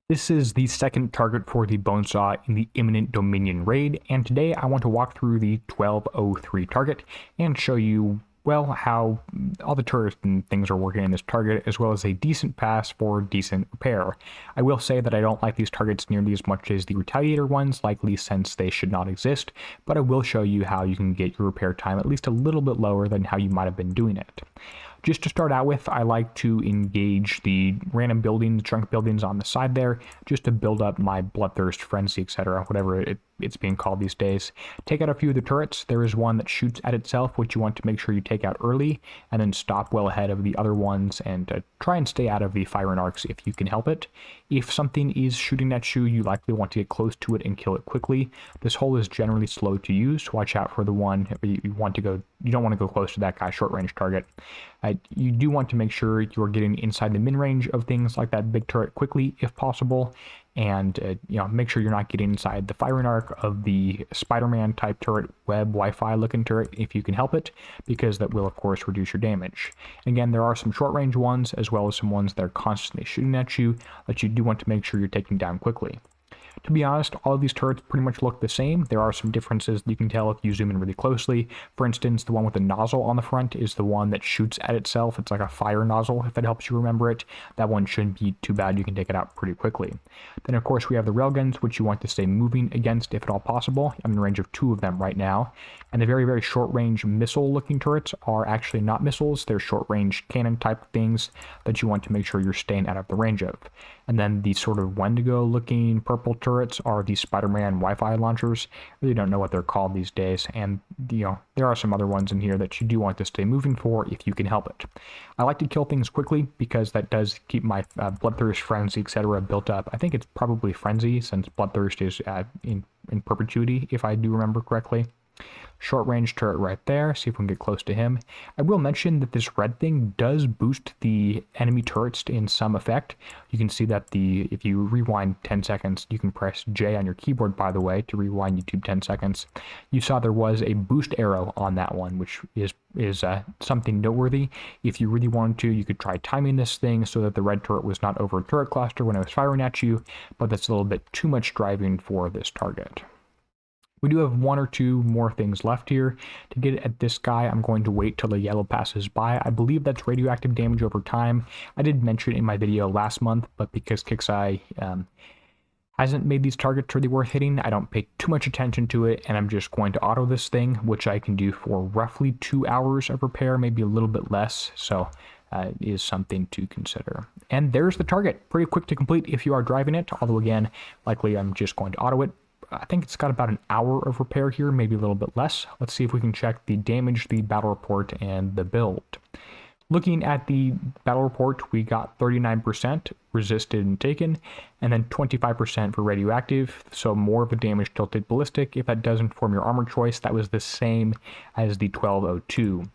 This is the second target for the Bonesaw in the Imminent Dominion raid, and today I want to walk through the 1203 target and show you, well, how all the turrets and things are working in this target, as well as a decent pass for decent repair. I will say that I don't like these targets nearly as much as the Retaliator ones, likely since they should not exist, but I will show you how you can get your repair time at least a little bit lower than how you might have been doing it. Just to start out with, I like to engage the random buildings, chunk buildings on the side there, just to build up my Bloodthirst, Frenzy, etc., whatever it's being called these days. Take out a few of the turrets. There is one that shoots at itself, which you want to make sure you take out early, and then stop well ahead of the other ones, and try and stay out of the firing arcs if you can help it. If something is shooting at you, you likely want to get close to it and kill it quickly. This hole is generally slow to use, so watch out for the one you don't want to go close to that guy's short-range target. You do want to make sure you're getting inside the min-range of things like that big turret quickly, if possible, and make sure you're not getting inside the firing arc of the Spider-Man type turret, web Wi-Fi looking turret if you can help it, because that will of course reduce your damage. Again, there are some short-range ones as well as some ones that are constantly shooting at you that you do want to make sure you're taking down quickly. To be honest, all of these turrets pretty much look the same. There are some differences you can tell if you zoom in really closely. For instance, the one with the nozzle on the front is the one that shoots at itself. It's like a fire nozzle, if that helps you remember it. That one shouldn't be too bad. You can take it out pretty quickly. Then, of course, we have the railguns, which you want to stay moving against if at all possible. I'm in range of 2 of them right now. And the very, very short-range missile-looking turrets are actually not missiles. They're short-range cannon-type things that you want to make sure you're staying out of the range of. And then the sort of Wendigo-looking purple turrets are the Spider-Man Wi-Fi launchers. I really don't know what they're called these days, and there are some other ones in here that you do want to stay moving for if you can help it. I like to kill things quickly because that does keep my Bloodthirst, Frenzy, etc. built up. I think it's probably Frenzy, since Bloodthirst is in perpetuity, if I do remember correctly. Short range turret right there. See if we can get close to him. I will mention that this red thing does boost the enemy turrets in some effect. You can see that if you rewind 10 seconds, you can press J on your keyboard, by the way, to rewind YouTube 10 seconds. You saw there was a boost arrow on that one, which is something noteworthy. If you really wanted to, you could try timing this thing so that the red turret was not over a turret cluster when it was firing at you, but that's a little bit too much driving for this target. We do have 1 or 2 more things left here. To get at this guy, I'm going to wait till the yellow passes by. I believe that's radioactive damage over time. I did mention it in my video last month, but because Kixeye hasn't made these targets really worth hitting, I don't pay too much attention to it, and I'm just going to auto this thing, which I can do for roughly 2 hours of repair, maybe a little bit less, so it is something to consider. And there's the target. Pretty quick to complete if you are driving it, although again, likely I'm just going to auto it. I think it's got about an hour of repair here, maybe a little bit less. Let's see if we can check the damage, the battle report, and the build. Looking at the battle report, we got 39% resisted and taken, and then 25% for radioactive, so more of a damage tilted ballistic. If that does inform your armor choice, that was the same as the 1202.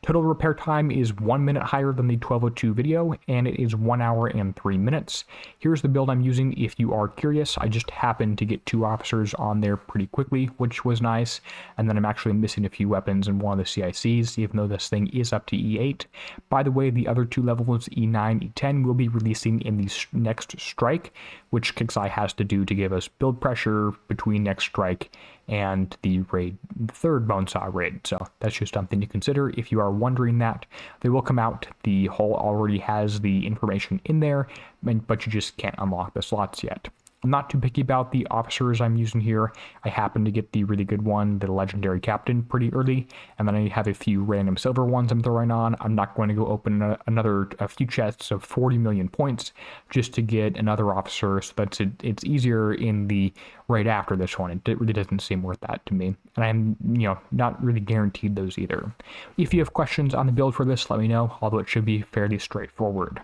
Total repair time is 1 minute higher than the 1202 video, and it is 1 hour and 3 minutes. Here's the build I'm using if you are curious. I just happened to get 2 officers on there pretty quickly, which was nice, and then I'm actually missing a few weapons in one of the CICs, even though this thing is up to E8. By the way, the other 2 levels, E9, E10, will be releasing in the next strike, which Kixeye has to do to give us build pressure between next strike and the raid, the 3rd Bonesaw raid. So that's just something to consider if you are wondering that. They will come out. The hole already has the information in there, but you just can't unlock the slots yet. I'm not too picky about the officers I'm using here. I happen to get the really good one, the legendary captain, pretty early, and then I have a few random silver ones I'm throwing on. I'm not going to go open a few chests of 40 million points just to get another officer, so that it's easier in the raid after this one. It really doesn't seem worth that to me, and I'm not really guaranteed those either. If you have questions on the build for this, let me know, although it should be fairly straightforward.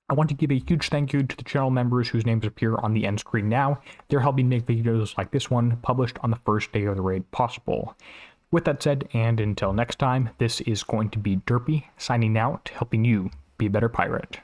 I want to give a huge thank you to the channel members whose names appear on the end screen now. They're helping make videos like this one published on the first day of the raid possible. With that said, and until next time, this is going to be Derpy signing out, helping you be a better pirate.